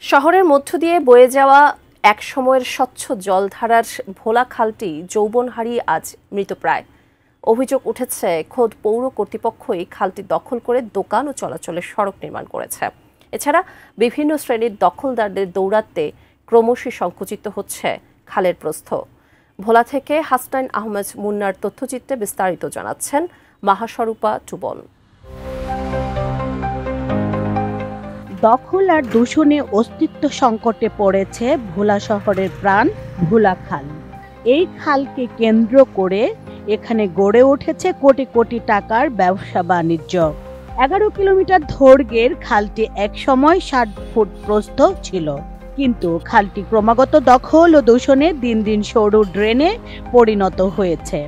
শহরের মধ্য দিয়ে বয়ে যাওয়া এক সময়ের স্বচ্ছ জলধারার ভোলা খালটি যৌবন হারিয়ে আজ মৃতপ্রায়। অভিযোগ উঠেছে খোদ পৌর কর্তৃপক্ষই খালটি দখল করে দোকান ও চলাচলের সড়ক নির্মাণ করেছে। এছাড়া বিভিন্ন শ্রেণীর দখলদারদের দৌরাত্মে ক্রমশই সংকুচিত হচ্ছে খালের প্রস্থ। ভোলা থেকে হাসনাইন আহমেদ মুন্নার তথ্যচিত্রে বিস্তারিত জানাচ্ছেন মাহাস্বরূপা টুবন। দখল আর দূষণে অস্তিত্ব সংকটে পড়েছে ভোলা শহরের প্রাণ ভোলা খাল। এই খালকে কেন্দ্র করে এখানে গড়ে উঠেছে কোটি কোটি টাকার ব্যবসা বাণিজ্য। 11 কিলোমিটার দৈর্ঘ্যের খালটি একসময় 60 ফুট প্রস্থ ছিল, কিন্তু খালটি ক্রমাগত দখল ও দূষণে দিন দিন সরু ড্রেনে পরিণত হয়েছে।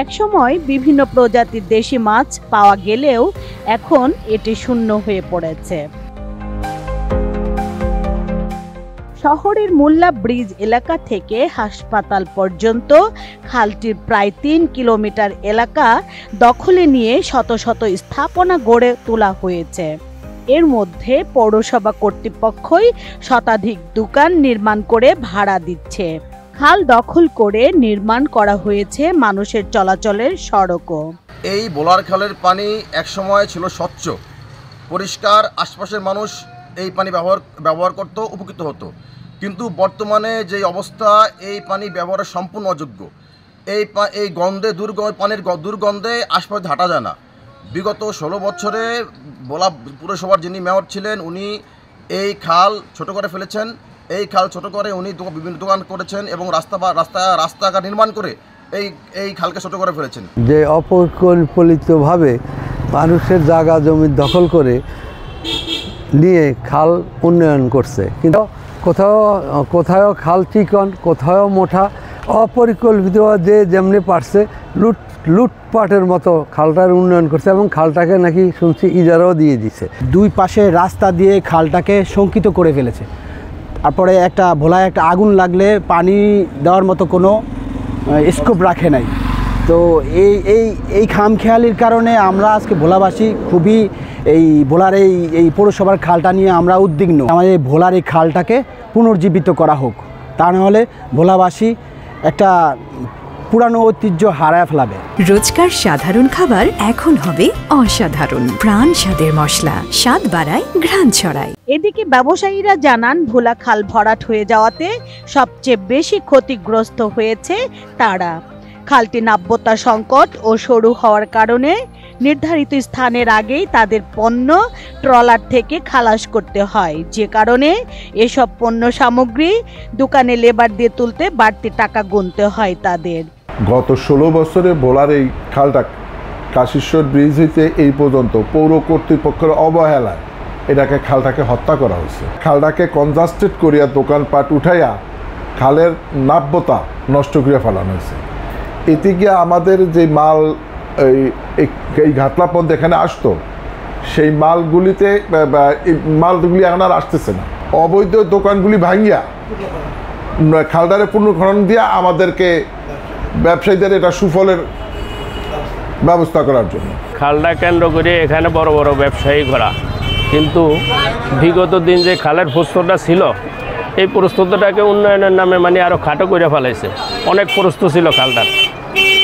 একসময় বিভিন্ন প্রজাতির দেশি মাছ পাওয়া গেলেও এখন এটি শূন্য হয়ে পড়েছে। শহরের মোল্লা ব্রিজ এলাকা থেকে হাসপাতাল পর্যন্ত খালটির প্রায় 3 কিলোমিটার এলাকা দখলে নিয়ে শত শত স্থাপনা গড়ে তোলা হয়েছে। এর মধ্যে পৌরসভা কর্তৃপক্ষই শতাধিক দোকান নির্মাণ করে ভাড়া দিচ্ছে। খাল দখল করে নির্মাণ করা হয়েছে মানুষের চলাচলের সড়কও। এই বোলার খালের পানি একসময় ছিল স্বচ্ছ, পরিষ্কার, আশপাশের মানুষ এই পানি ব্যবহার করতে উপকৃত হতো। কিন্তু বর্তমানে যে অবস্থা, এই পানি ব্যবহারের সম্পূর্ণ অযোগ্য। এই গন্ধে পানির দুর্গন্ধে আশপাশে হাঁটা যায় না। বিগত 16 বছরে ভোলা পুরসভার যিনি মেয়র ছিলেন, উনি এই খাল ছোট করে ফেলেছেন। এই খাল ছোট করে উনি বিভিন্ন দোকান করেছেন এবং রাস্তাঘাট নির্মাণ করে এই খালকে ছোট করে ফেলেছেন। যে অপরিকল্পিতভাবে মানুষের জায়গা জমি দখল করে নিয়ে খাল উন্নয়ন করছে, কিন্তু কোথাও খাল চিকন, কোথাও মোটা, অপরিকল্পিত যে যেমনি পারছে লুটপাটের মতো খালটার উন্নয়ন করছে এবং খালটাকে নাকি শুনছি ইজারাও দিয়ে দিছে। দুই পাশে রাস্তা দিয়ে খালটাকে শঙ্কিত করে ফেলেছে। তারপরে ভোলায় একটা আগুন লাগলে পানি দেওয়ার মতো কোনো স্কোপ রাখে নাই। তো এই খামখেয়ালির কারণে আমরা আজকে ভোলাবাসী খুবই ভোলার এই পৌরসভার খালটা নিয়ে আমরা উদ্বিগ্ন। আমাদের ভোলার এই খালটাকে পুনর্জীবিত করা হোক, তা নাহলে ভোলাবাসী একটা পুরানো ঐতিহ্য হারায় ফেলাবে। রোজকার সাধারণ খাবার এখন হবে অসাধারণ। প্রাণ স্বাদের মশলা, স্বাদ বাড়ায়, ঘ্রাণ ছড়ায়। এদিকে ব্যবসায়ীরা জানান, ভোলা খাল ভরাট হয়ে যাওয়াতে সবচেয়ে বেশি ক্ষতিগ্রস্ত হয়েছে তারা। খালটি নাব্যতা সংকট ও সরু হওয়ার কারণে নির্ধারিত স্থানের আগেই তাদের পণ্য ট্রলার থেকে খালাস করতে হয়, যে কারণে এসব পণ্য সামগ্রী দোকানে লেবার দিয়ে তুলতে বাড়তি টাকা গুনতে হয় তাদের। গত 16 বছরে ভোলার এই খালটা কাশীশ্বর ব্রিজ হইতে এই পর্যন্ত পৌর কর্তৃপক্ষের অবহেলায় খালটাকে হত্যা করা হয়েছে। খালটাকে কনজাস্টেড করিয়া দোকানপাট উঠাইয়া খালের নাব্যতা নষ্ট করিয়া ফেলানো হয়েছে। এতে গিয়ে আমাদের যে মাল এই ঘাটলা পথ এখানে আসতো, সেই মালগুলিতে মালগুলি এখন আর আসতেছে না। অবৈধ দোকানগুলি ভাঙিয়া খালটারে পুনর্খনন দিয়া আমাদেরকে ব্যবসায়ীদের এটা সুফলের ব্যবস্থা করার জন্য খালটা কেন্দ্র করে এখানে বড় বড় ব্যবসায়ী ঘোরা, কিন্তু বিগত দিন যে খালের প্রস্তরটা ছিল, এই প্রস্তুতটাকে উন্নয়নের নামে আরও খাটো করে ফেলাইছে। অনেক প্রস্ত ছিল খালটার।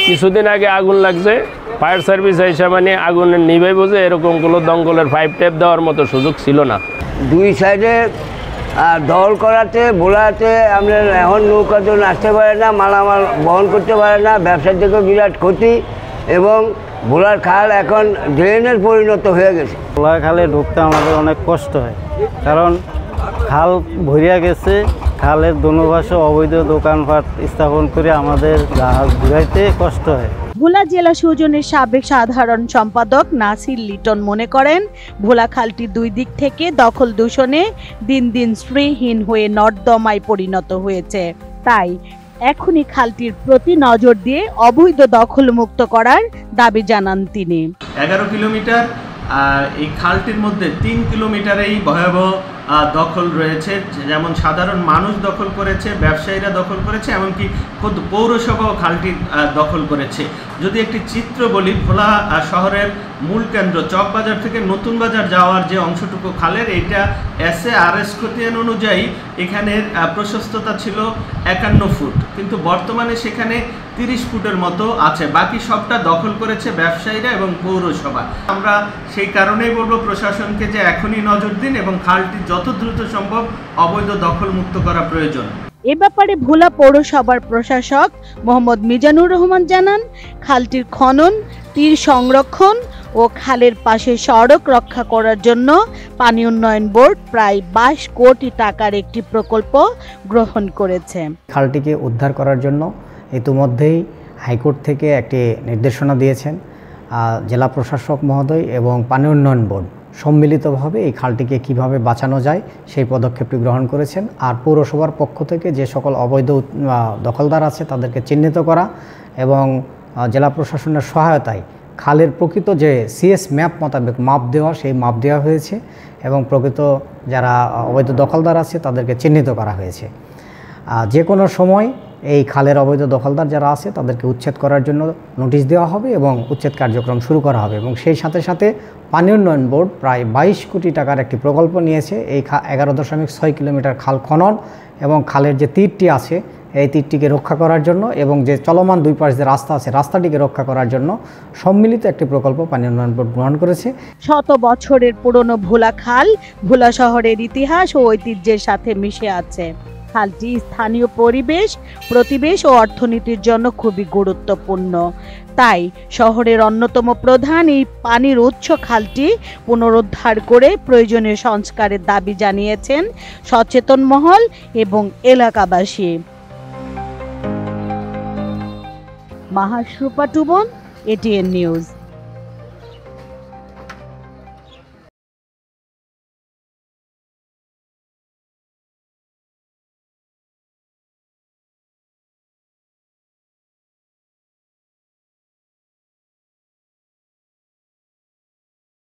কিছুদিন আগে আগুন লাগছে, ফায়ার সার্ভিস এসে আগুনের নিভে বোঝে এরকমগুলো দঙ্গলের পাইপ টেপ দেওয়ার মতো সুযোগ ছিল না। দুই সাইডে দখল করাতে ভোলাতে আমরা এখন নৌকাজন আসতে পারে না, মালামাল বহন করতে পারে না, ব্যবসার দিকেও বিরাট ক্ষতি এবং ভোলার খাল এখন ড্রেনের পরিণত হয়ে গেছে। ভোলার খালে ঢুকতে আমাদের অনেক কষ্ট হয়, কারণ খাল ভরিয়া গেছে। খালের দোনোপাশে অবৈধ দোকানপাট স্থাপন করে আমাদের জাহাজ ঘুরাইতে কষ্ট হয়। ভোলা জেলা সৌজনের সাবেক সাধারণ সম্পাদক নাসির লিটন মনে করেন, ভোলা খালটি দুই দিক থেকে দখল দূষণে দিন দিন শ্রীহীন হয়ে নর্দমায় পরিণত হয়েছে। তাই এখনই খালটির প্রতি নজর দিয়ে অবৈধ দখল মুক্ত করার দাবি জানান তিনি। 11 কিলোমিটার এই খালটির মধ্যে 3 কিলোমিটারেই ভয়াবহ দখল রয়েছে। যেমন সাধারণ মানুষ দখল করেছে, ব্যবসায়ীরা দখল করেছে, এমনকি খোদ পৌরসভাও খালটি দখল করেছে। যদি একটি চিত্র বলি, ভোলা শহরের মূল কেন্দ্র চকবাজার থেকে নতুন বাজার যাওয়ার যে অংশটুকু খালের, এইটা SARS খতিয়ান অনুযায়ী এখানের প্রশস্ততা ছিল 51 ফুট, কিন্তু বর্তমানে সেখানে 30 ফুটের মতো আছে। বাকি সবটা দখল করেছে ব্যবসায়ীরা এবং পৌরসভা। আমরা সেই কারণেই বলবো প্রশাসনকে যে এখনই নজর দিন এবং খালটি যত দ্রুত সম্ভব অবৈধ দখল মুক্ত করা প্রয়োজন। এ ব্যাপারে ভোলা পৌরসভার প্রশাসক মোহাম্মদ মিজানুর রহমান জানান, খালটির খনন, তীর সংরক্ষণ ও খালের পাশে সড়ক রক্ষা করার জন্য পানি উন্নয়ন বোর্ড প্রায় 22 কোটি টাকার একটি প্রকল্প গ্রহণ করেছে। খালটিকে উদ্ধার করার জন্য ইতিমধ্যেই হাইকোর্ট থেকে একটি নির্দেশনা দিয়েছেন জেলা প্রশাসক মহোদয় এবং পানি উন্নয়ন বোর্ড সম্মিলিতভাবে এই খালটিকে কিভাবে বাঁচানো যায় সেই পদক্ষেপটি গ্রহণ করেছেন। আর পৌরসভার পক্ষ থেকে যে সকল অবৈধ দখলদার আছে তাদেরকে চিহ্নিত করা এবং জেলা প্রশাসনের সহায়তায় খালের প্রকৃত যে CS ম্যাপ মোতাবেক মাপ দেওয়া, সেই মাপ দেওয়া হয়েছে এবং প্রকৃত যারা অবৈধ দখলদার আছে তাদেরকে চিহ্নিত করা হয়েছে। যে কোনো সময় এই খালের অবৈধ দখলদার যারা আছে তাদেরকে উচ্ছেদ করার জন্য নোটিশ দেওয়া হবে এবং উচ্ছেদ কার্যক্রম শুরু করা হবে। এবং সেই সাথে সাথে পানি উন্নয়ন বোর্ড প্রায় 22 কোটি টাকার একটি প্রকল্প নিয়েছে এই 11.6 কিলোমিটার খাল খনন এবং খালের যে তীরটি আছে এই তীরটিকে রক্ষা করার জন্য এবং যে চলমান দুই পাশ যে রাস্তা আছে রাস্তাটিকে রক্ষা করার জন্য সম্মিলিত একটি প্রকল্প পানি উন্নয়ন বোর্ড গ্রহণ করেছে। শত বছরের পুরনো ভোলা খাল ভোলা শহরের ইতিহাস ও ঐতিহ্যের সাথে মিশে আছে। খালটি স্থানীয় পরিবেশ, প্রতিবেশ ও অর্থনীতির জন্য খুবই গুরুত্বপূর্ণ। তাই শহরের অন্যতম প্রধান এই পানির উৎস খালটি পুনরুদ্ধার করে প্রয়োজনীয় সংস্কারের দাবি জানিয়েছেন সচেতন মহল এবং এলাকাবাসী। মাহাশ্রুপা টুবন, ATN নিউজ।